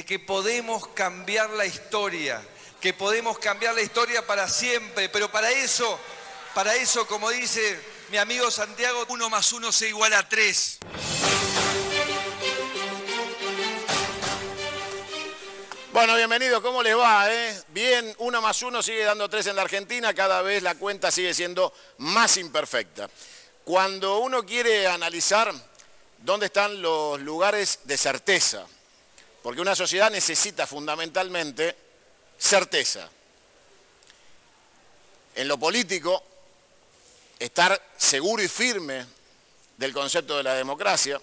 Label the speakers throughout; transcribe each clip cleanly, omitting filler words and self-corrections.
Speaker 1: de que podemos cambiar la historia, para siempre, pero para eso, como dice mi amigo Santiago, 1 más 1 se iguala a 3.
Speaker 2: Bueno, bienvenidos, ¿cómo les va? Bien, 1 más 1 sigue dando 3 en la Argentina, cada vez la cuenta sigue siendo más imperfecta. Cuando uno quiere analizar dónde están los lugares de certeza, porque una sociedad necesita fundamentalmente certeza. En lo político, estar seguro y firme del concepto de la democracia,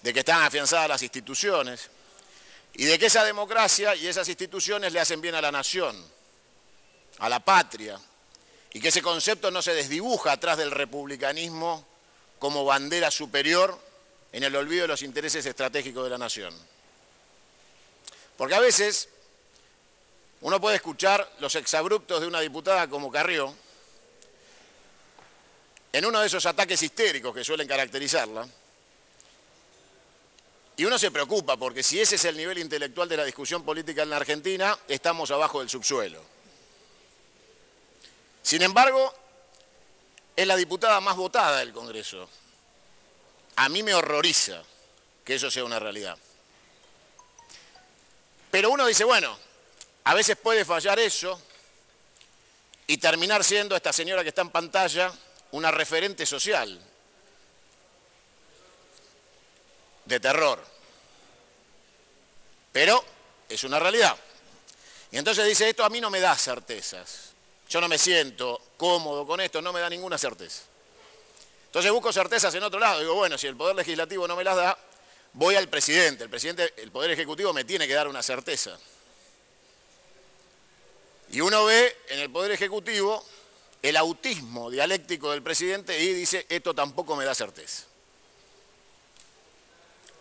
Speaker 2: de que están afianzadas las instituciones, y de que esa democracia y esas instituciones le hacen bien a la nación, a la patria, y que ese concepto no se desdibuja atrás del republicanismo como bandera superior en el olvido de los intereses estratégicos de la nación. Porque a veces uno puede escuchar los exabruptos de una diputada como Carrió en uno de esos ataques histéricos que suelen caracterizarla, y uno se preocupa porque si ese es el nivel intelectual de la discusión política en la Argentina, estamos abajo del subsuelo. Sin embargo, es la diputada más votada del Congreso. A mí me horroriza que eso sea una realidad. Pero uno dice, bueno, a veces puede fallar eso y terminar siendo esta señora que está en pantalla una referente social de terror. Pero es una realidad. Y entonces dice, esto a mí no me da certezas. Yo no me siento cómodo con esto, no me da ninguna certeza. Entonces busco certezas en otro lado. Digo, bueno, si el Poder Legislativo no me las da, voy al presidente. El Poder Ejecutivo me tiene que dar una certeza. Y uno ve en el Poder Ejecutivo el autismo dialéctico del presidente y dice, esto tampoco me da certeza.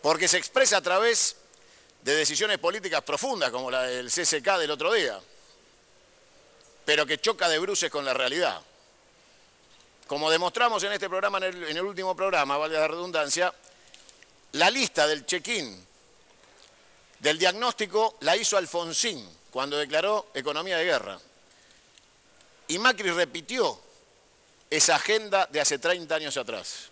Speaker 2: Porque se expresa a través de decisiones políticas profundas, como la del CCK del otro día, pero que choca de bruces con la realidad. Como demostramos en este programa, en el último programa, valga la redundancia, la lista del check-in del diagnóstico la hizo Alfonsín cuando declaró economía de guerra. Y Macri repitió esa agenda de hace 30 años atrás.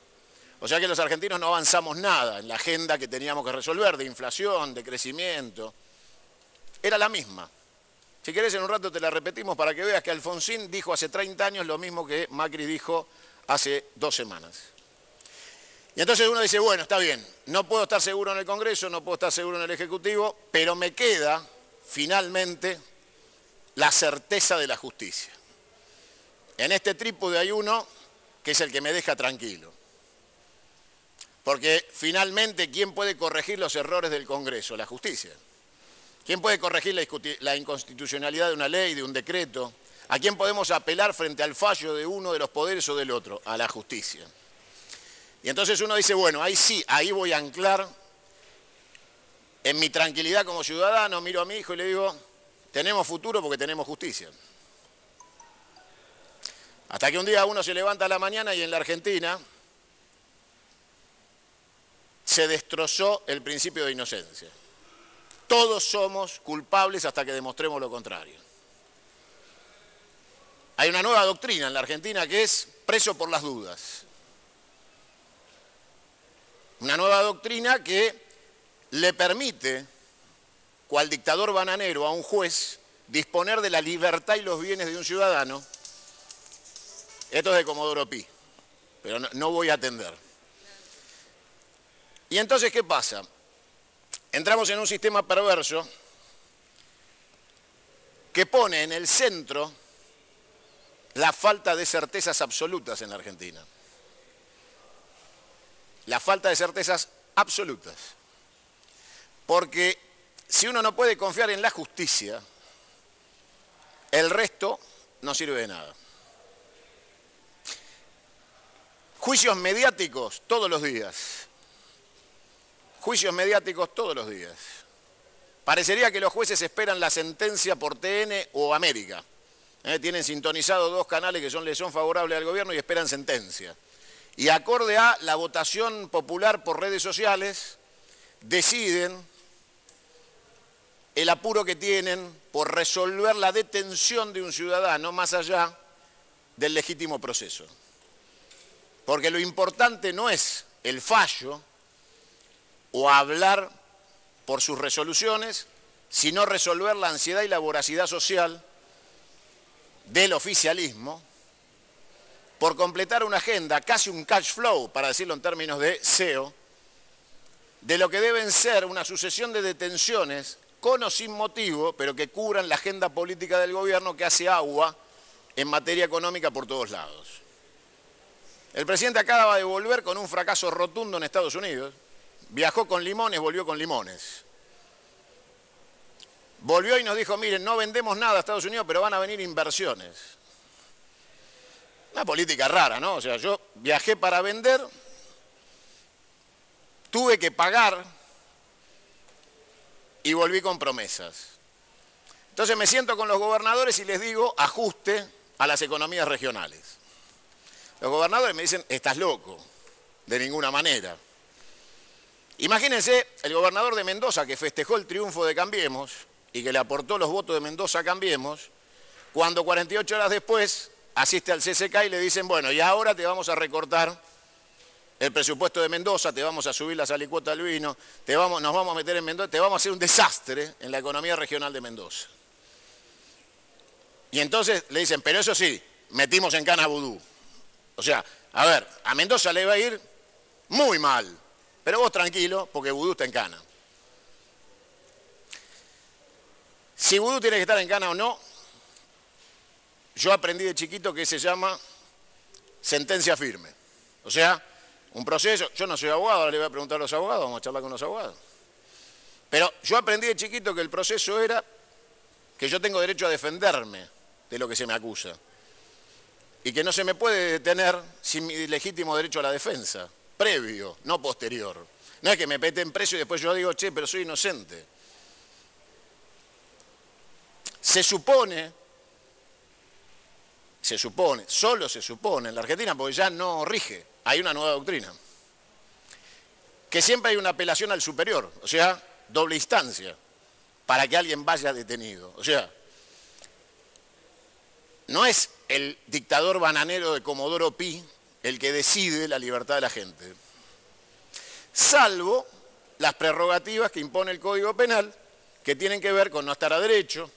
Speaker 2: O sea que los argentinos no avanzamos nada en la agenda que teníamos que resolver, de inflación, de crecimiento. Era la misma. Si querés, en un rato te la repetimos para que veas que Alfonsín dijo hace 30 años lo mismo que Macri dijo hace 2 semanas. Y entonces uno dice, bueno, está bien, no puedo estar seguro en el Congreso, no puedo estar seguro en el Ejecutivo, pero me queda, finalmente, la certeza de la justicia. En este trípode hay uno que es el que me deja tranquilo. Porque finalmente, ¿quién puede corregir los errores del Congreso? La justicia. ¿Quién puede corregir la inconstitucionalidad de una ley, de un decreto? ¿A quién podemos apelar frente al fallo de uno de los poderes o del otro? A la justicia. Y entonces uno dice, bueno, ahí sí, ahí voy a anclar en mi tranquilidad como ciudadano, miro a mi hijo y le digo, tenemos futuro porque tenemos justicia. Hasta que un día uno se levanta a la mañana y en la Argentina se destrozó el principio de inocencia. Todos somos culpables hasta que demostremos lo contrario. Hay una nueva doctrina en la Argentina que es preso por las dudas. Una nueva doctrina que le permite, cual dictador bananero, a un juez disponer de la libertad y los bienes de un ciudadano. Esto es de Comodoro Pi, pero no voy a atender. Y entonces, ¿qué pasa? Entramos en un sistema perverso que pone en el centro la falta de certezas absolutas en la Argentina. La falta de certezas absolutas. Porque si uno no puede confiar en la justicia, el resto no sirve de nada. Juicios mediáticos todos los días. Juicios mediáticos todos los días. Parecería que los jueces esperan la sentencia por TN o América. Tienen sintonizados 2 canales que les son favorables al gobierno y esperan sentencia. Y acorde a la votación popular por redes sociales, deciden el apuro que tienen por resolver la detención de un ciudadano más allá del legítimo proceso. Porque lo importante no es el fallo o hablar por sus resoluciones, sino resolver la ansiedad y la voracidad social del oficialismo por completar una agenda, casi un cash flow, para decirlo en términos de SEO, de lo que deben ser una sucesión de detenciones con o sin motivo, pero que cubran la agenda política del gobierno que hace agua en materia económica por todos lados. El presidente acaba de volver con un fracaso rotundo en Estados Unidos. Viajó con limones, volvió con limones. Volvió y nos dijo, miren, no vendemos nada a Estados Unidos, pero van a venir inversiones. Una política rara, ¿no? O sea, yo viajé para vender, tuve que pagar y volví con promesas. Entonces me siento con los gobernadores y les digo, ajuste a las economías regionales. Los gobernadores me dicen, estás loco, de ninguna manera. Imagínense el gobernador de Mendoza que festejó el triunfo de Cambiemos y que le aportó los votos de Mendoza a Cambiemos, cuando 48 horas después asiste al CCK y le dicen, bueno, y ahora te vamos a recortar el presupuesto de Mendoza, te vamos a subir las alicuotas del vino, nos vamos a meter en Mendoza, te vamos a hacer un desastre en la economía regional de Mendoza. Y entonces le dicen, pero eso sí, metimos en cana a Vudú. O sea, a ver, a Mendoza le va a ir muy mal, pero vos tranquilo, porque Vudú está en cana. Si Vudú tiene que estar en cana o no, yo aprendí de chiquito que se llama sentencia firme. O sea, un proceso, yo no soy abogado, ahora le voy a preguntar a los abogados, vamos a charlar con los abogados. Pero yo aprendí de chiquito que el proceso era que yo tengo derecho a defenderme de lo que se me acusa. Y que no se me puede detener sin mi legítimo derecho a la defensa, previo, no posterior. No es que me meten preso y después yo digo, che, pero soy inocente. Se supone, solo se supone en la Argentina, porque ya no rige, hay una nueva doctrina, que siempre hay una apelación al superior, o sea, doble instancia, para que alguien vaya detenido. O sea, no es el dictador bananero de Comodoro Pi el que decide la libertad de la gente, salvo las prerrogativas que impone el Código Penal, que tienen que ver con no estar a derecho,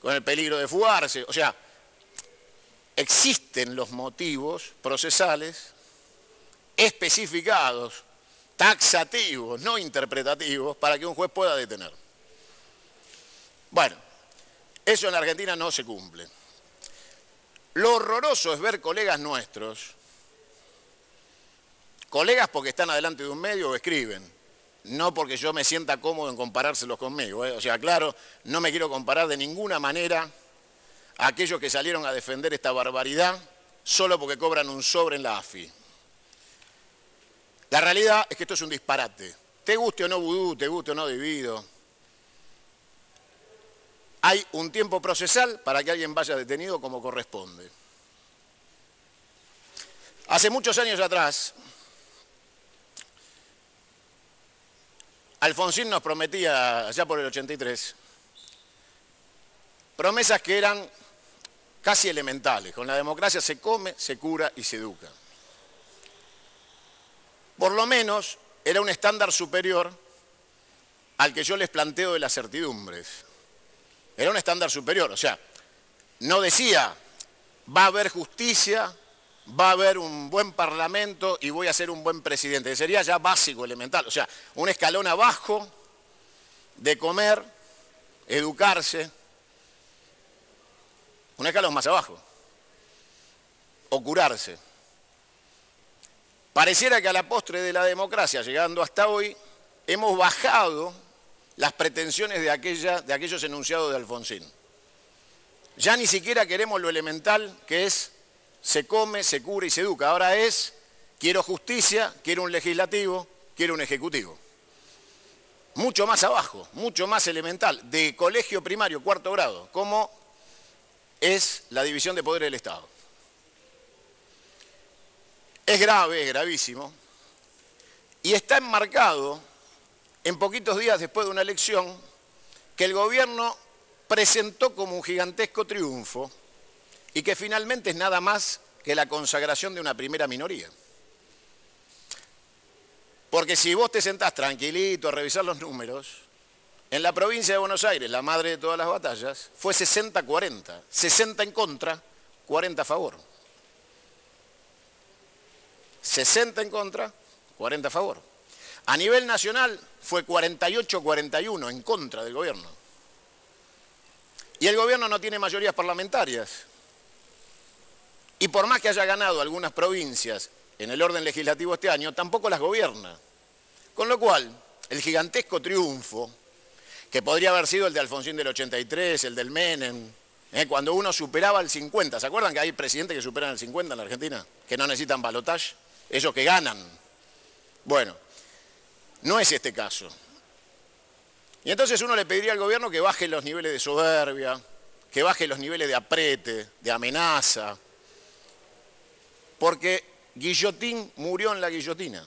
Speaker 2: con el peligro de fugarse. O sea, existen los motivos procesales especificados, taxativos, no interpretativos, para que un juez pueda detener. Bueno, eso en la Argentina no se cumple. Lo horroroso es ver colegas nuestros, colegas porque están adelante de un medio o escriben, no porque yo me sienta cómodo en comparárselos conmigo. O sea, claro, no me quiero comparar de ninguna manera a aquellos que salieron a defender esta barbaridad solo porque cobran un sobre en la AFI. La realidad es que esto es un disparate. Te guste o no Vudú, te guste o no Divido, hay un tiempo procesal para que alguien vaya detenido como corresponde. Hace muchos años atrás, Alfonsín nos prometía, allá por el 83, promesas que eran casi elementales. Con la democracia se come, se cura y se educa. Por lo menos era un estándar superior al que yo les planteo de las certidumbres. Era un estándar superior, o sea, no decía, va a haber justicia, va a haber un buen parlamento y voy a ser un buen presidente. Sería ya básico, elemental, o sea, un escalón abajo de comer, educarse, un escalón más abajo, o curarse. Pareciera que a la postre de la democracia, llegando hasta hoy, hemos bajado las pretensiones de aquellos enunciados de Alfonsín. Ya ni siquiera queremos lo elemental que es se come, se cura y se educa. Ahora es quiero justicia, quiero un legislativo, quiero un ejecutivo. Mucho más abajo, mucho más elemental, de colegio primario, 4º grado, como es la división de poderes del Estado. Es grave, es gravísimo, y está enmarcado en poquitos días después de una elección que el gobierno presentó como un gigantesco triunfo y que finalmente es nada más que la consagración de una primera minoría. Porque si vos te sentás tranquilito a revisar los números, en la provincia de Buenos Aires, la madre de todas las batallas, fue 60-40. 60 en contra, 40 a favor. 60 en contra, 40 a favor. A nivel nacional fue 48-41 en contra del gobierno. Y el gobierno no tiene mayorías parlamentarias. Y por más que haya ganado algunas provincias en el orden legislativo este año, tampoco las gobierna. Con lo cual, el gigantesco triunfo, que podría haber sido el de Alfonsín del 83, el del Menem, cuando uno superaba el 50, ¿se acuerdan que hay presidentes que superan el 50 en la Argentina? Que no necesitan balotaje, ellos que ganan. Bueno, no es este caso. Y entonces uno le pediría al gobierno que baje los niveles de soberbia, que baje los niveles de aprete, de amenaza, porque Guillotín murió en la guillotina.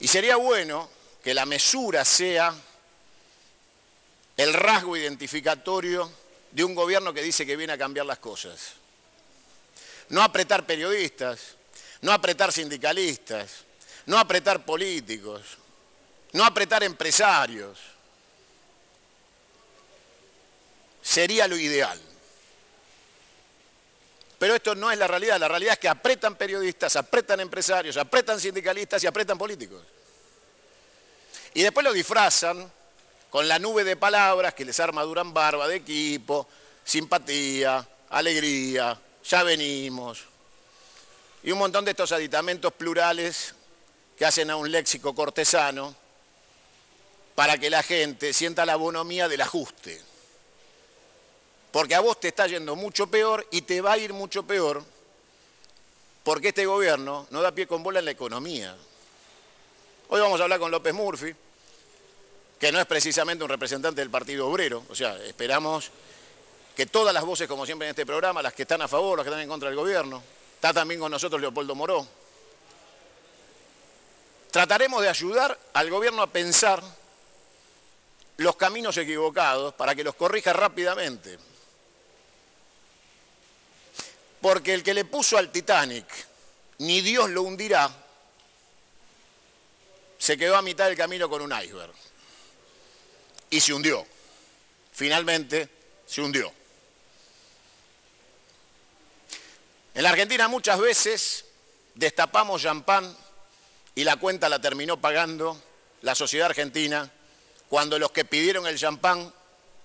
Speaker 2: Y sería bueno que la mesura sea el rasgo identificatorio de un gobierno que dice que viene a cambiar las cosas. No apretar periodistas, no apretar sindicalistas, no apretar políticos, no apretar empresarios. Sería lo ideal. Pero esto no es la realidad es que apretan periodistas, apretan empresarios, apretan sindicalistas y apretan políticos. Y después lo disfrazan con la nube de palabras que les arma Durán Barba de equipo, simpatía, alegría, ya venimos. Y un montón de estos aditamentos plurales que hacen a un léxico cortesano para que la gente sienta la bonomía del ajuste. Porque a vos te está yendo mucho peor y te va a ir mucho peor porque este gobierno no da pie con bola en la economía. Hoy vamos a hablar con López Murphy, que no es precisamente un representante del Partido Obrero. O sea, esperamos que todas las voces, como siempre en este programa, las que están a favor, las que están en contra del gobierno, está también con nosotros Leopoldo Moró. Trataremos de ayudar al gobierno a pensar los caminos equivocados para que los corrija rápidamente. Porque el que le puso al Titanic, ni Dios lo hundirá, se quedó a mitad del camino con un iceberg. Y se hundió. Finalmente se hundió. En la Argentina muchas veces destapamos champán y la cuenta la terminó pagando la sociedad argentina cuando los que pidieron el champán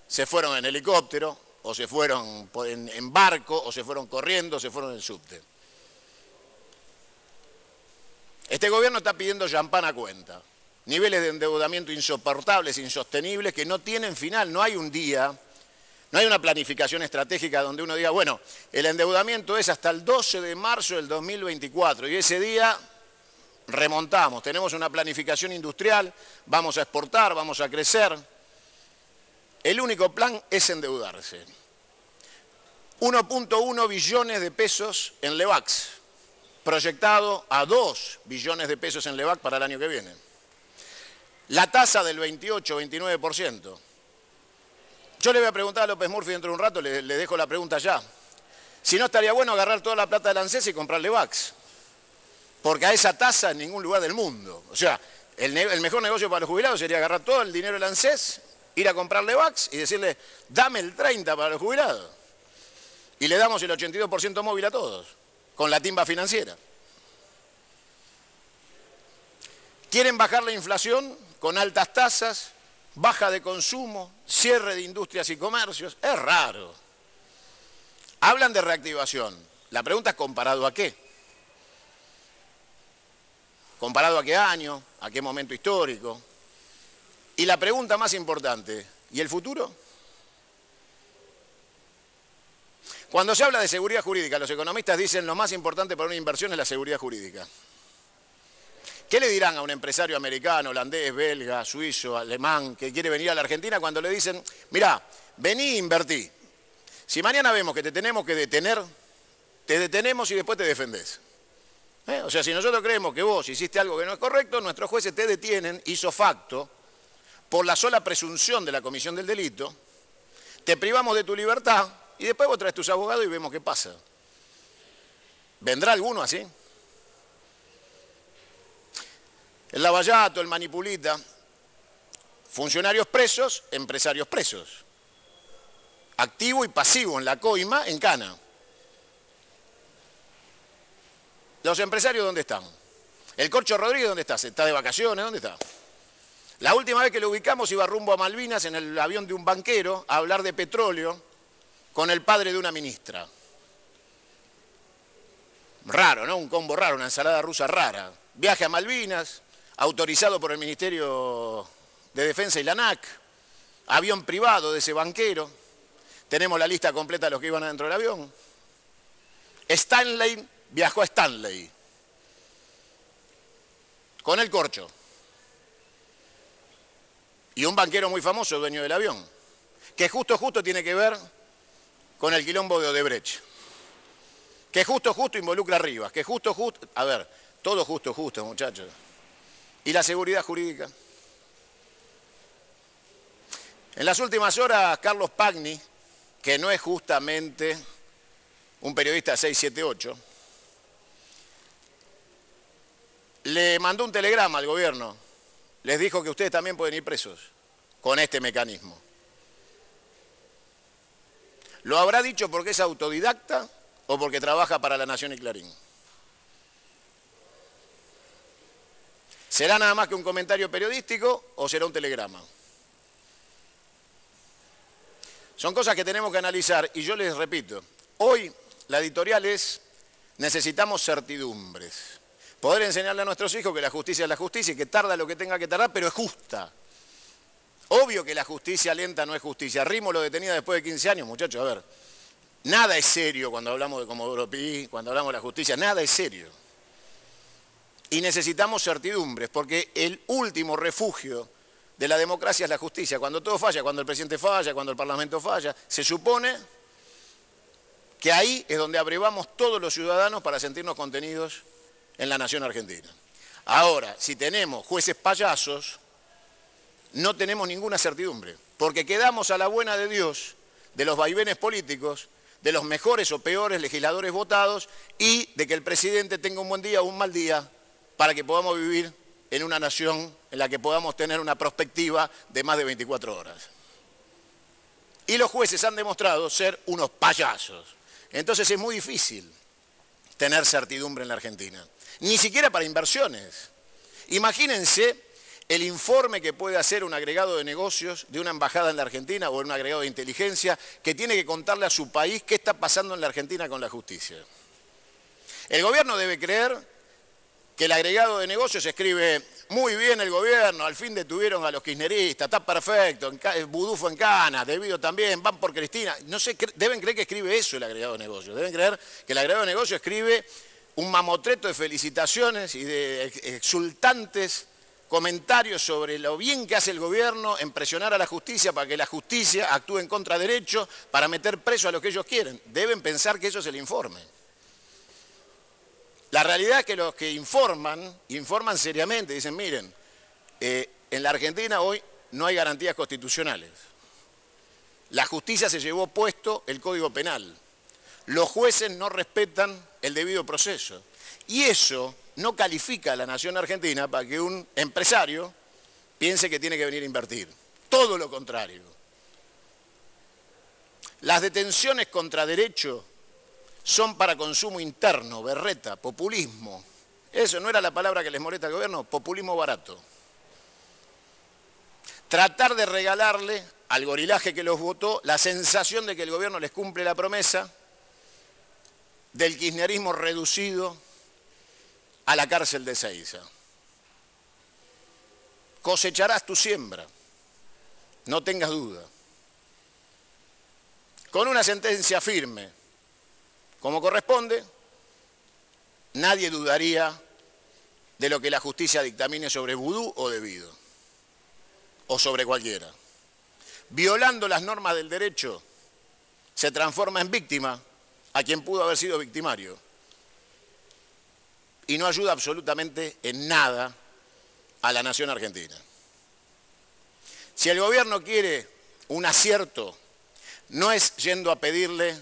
Speaker 2: se fueron en helicóptero, o se fueron en barco, o se fueron corriendo, o se fueron en subte. Este gobierno está pidiendo champán a cuenta. Niveles de endeudamiento insoportables, insostenibles, que no tienen final. No hay un día, no hay una planificación estratégica donde uno diga, bueno, el endeudamiento es hasta el 12 de marzo del 2024 y ese día remontamos. Tenemos una planificación industrial, vamos a exportar, vamos a crecer. El único plan es endeudarse. 1.1 billones de pesos en LEVAX, proyectado a 2 billones de pesos en LEVAX para el año que viene. La tasa del 28-29%. Yo le voy a preguntar a López Murphy dentro de un rato, le dejo la pregunta ya. Si no estaría bueno agarrar toda la plata del ANSES y comprar LEVAX. Porque a esa tasa en ningún lugar del mundo. O sea, el mejor negocio para los jubilados sería agarrar todo el dinero del ANSES, ir a comprar LEVAX y decirle, dame el 30% para los jubilados. Y le damos el 82% móvil a todos, con la timba financiera. Quieren bajar la inflación con altas tasas, baja de consumo, cierre de industrias y comercios. Es raro. Hablan de reactivación. La pregunta es ¿comparado a qué? ¿Comparado a qué año? ¿A qué momento histórico? Y la pregunta más importante, ¿y el futuro? Cuando se habla de seguridad jurídica, los economistas dicen lo más importante para una inversión es la seguridad jurídica. ¿Qué le dirán a un empresario americano, holandés, belga, suizo, alemán, que quiere venir a la Argentina cuando le dicen, mirá, vení e invertí. Si mañana vemos que te tenemos que detener, te detenemos y después te defendés. O sea, si nosotros creemos que vos hiciste algo que no es correcto, nuestros jueces te detienen, ipso facto, por la sola presunción de la comisión del delito, te privamos de tu libertad y después vos traes tus abogados y vemos qué pasa. ¿Vendrá alguno así? El Lavallato, el Manipulita, funcionarios presos, empresarios presos. Activo y pasivo en la coima, en cana. ¿Los empresarios dónde están? ¿El Corcho Rodríguez dónde está? ¿Se está de vacaciones? ¿Dónde está? La última vez que lo ubicamos iba rumbo a Malvinas en el avión de un banquero a hablar de petróleo con el padre de una ministra. Raro, ¿no? Un combo raro, una ensalada rusa rara. Viaje a Malvinas, autorizado por el Ministerio de Defensa y la ANAC, avión privado de ese banquero. Tenemos la lista completa de los que iban adentro del avión. Stanley viajó a Stanley con el Corcho. Y un banquero muy famoso, dueño del avión, que justo tiene que ver con el quilombo de Odebrecht. Que justo involucra a Rivas, que justo, a ver, todo justo, muchachos. ¿Y la seguridad jurídica? En las últimas horas, Carlos Pagni, que no es justamente un periodista 678, le mandó un telegrama al gobierno. Les dijo que ustedes también pueden ir presos con este mecanismo. ¿Lo habrá dicho porque es autodidacta o porque trabaja para La Nación y Clarín? ¿Será nada más que un comentario periodístico o será un telegrama? Son cosas que tenemos que analizar y yo les repito, hoy la editorial es necesitamos certidumbres. Poder enseñarle a nuestros hijos que la justicia es la justicia y que tarda lo que tenga que tardar, pero es justa. Obvio que la justicia lenta no es justicia. Rimo lo detenía después de 15 años, muchachos, a ver. Nada es serio cuando hablamos de Comodoro Pi, cuando hablamos de la justicia, nada es serio. Y necesitamos certidumbres, porque el último refugio de la democracia es la justicia. Cuando todo falla, cuando el presidente falla, cuando el parlamento falla, se supone que ahí es donde abrevamos todos los ciudadanos para sentirnos contenidos en la nación argentina. Ahora, si tenemos jueces payasos, no tenemos ninguna certidumbre, porque quedamos a la buena de Dios, de los vaivenes políticos, de los mejores o peores legisladores votados y de que el presidente tenga un buen día o un mal día para que podamos vivir en una nación en la que podamos tener una perspectiva de más de 24 horas. Y los jueces han demostrado ser unos payasos. Entonces es muy difícil tener certidumbre en la Argentina. Ni siquiera para inversiones. Imagínense el informe que puede hacer un agregado de negocios de una embajada en la Argentina o un agregado de inteligencia que tiene que contarle a su país qué está pasando en la Argentina con la justicia. El gobierno debe creer que el agregado de negocios escribe muy bien el gobierno, al fin detuvieron a los kirchneristas, está perfecto, Vudú fue en cana, Debido también, van por Cristina. No sé, deben creer que escribe eso el agregado de negocios, deben creer que el agregado de negocios escribe un mamotreto de felicitaciones y de exultantes comentarios sobre lo bien que hace el gobierno en presionar a la justicia para que la justicia actúe en contraderecho, para meter preso a los que ellos quieren. Deben pensar que eso es el informe. La realidad es que los que informan seriamente, dicen, miren, en la Argentina hoy no hay garantías constitucionales. La justicia se llevó puesto el Código Penal. Los jueces no respetan el debido proceso. Y eso no califica a la nación argentina para que un empresario piense que tiene que venir a invertir. Todo lo contrario. Las detenciones contra derecho son para consumo interno, berreta, populismo. Eso no era la palabra que les molesta al gobierno, populismo barato. Tratar de regalarle al gorilaje que los votó la sensación de que el gobierno les cumple la promesa del kirchnerismo reducido a la cárcel de Ezeiza. Cosecharás tu siembra, no tengas duda. Con una sentencia firme, como corresponde, nadie dudaría de lo que la justicia dictamine sobre Vudú o Debido, o sobre cualquiera. Violando las normas del derecho, se transforma en víctima a quien pudo haber sido victimario. Y no ayuda absolutamente en nada a la nación argentina. Si el gobierno quiere un acierto, no es yendo a pedirle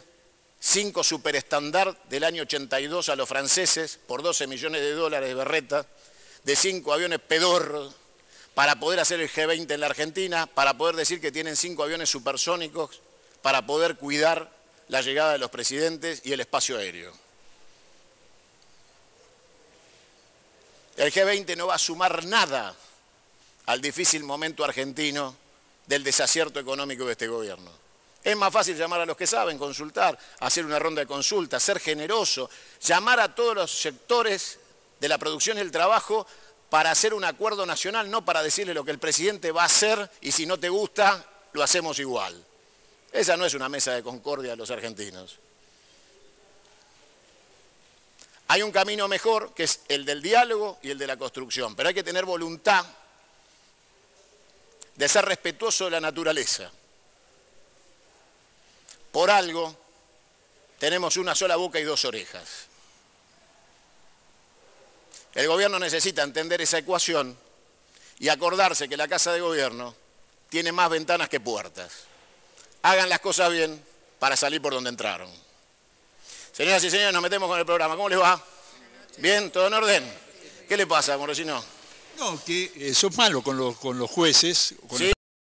Speaker 2: 5 superestandard del año 82 a los franceses por 12 millones de dólares de berreta, de 5 aviones pedorros, para poder hacer el G20 en la Argentina, para poder decir que tienen 5 aviones supersónicos, para poder cuidar la llegada de los presidentes y el espacio aéreo. El G20 no va a sumar nada al difícil momento argentino del desacierto económico de este gobierno. Es más fácil llamar a los que saben, consultar, hacer una ronda de consultas, ser generoso, llamar a todos los sectores de la producción y el trabajo para hacer un acuerdo nacional, no para decirle lo que el presidente va a hacer y si no te gusta, lo hacemos igual. Esa no es una mesa de concordia de los argentinos. Hay un camino mejor, que es el del diálogo y el de la construcción, pero hay que tener voluntad de ser respetuoso de la naturaleza. Por algo tenemos una sola boca y 2 orejas. El gobierno necesita entender esa ecuación y acordarse que la Casa de Gobierno tiene más ventanas que puertas. Hagan las cosas bien para salir por donde entraron. Señoras y señores, nos metemos con el programa. ¿Cómo les va? ¿Bien? ¿Todo en orden? ¿Qué le pasa, Morosino?
Speaker 3: No, que sos malo con los jueces.
Speaker 2: Sí.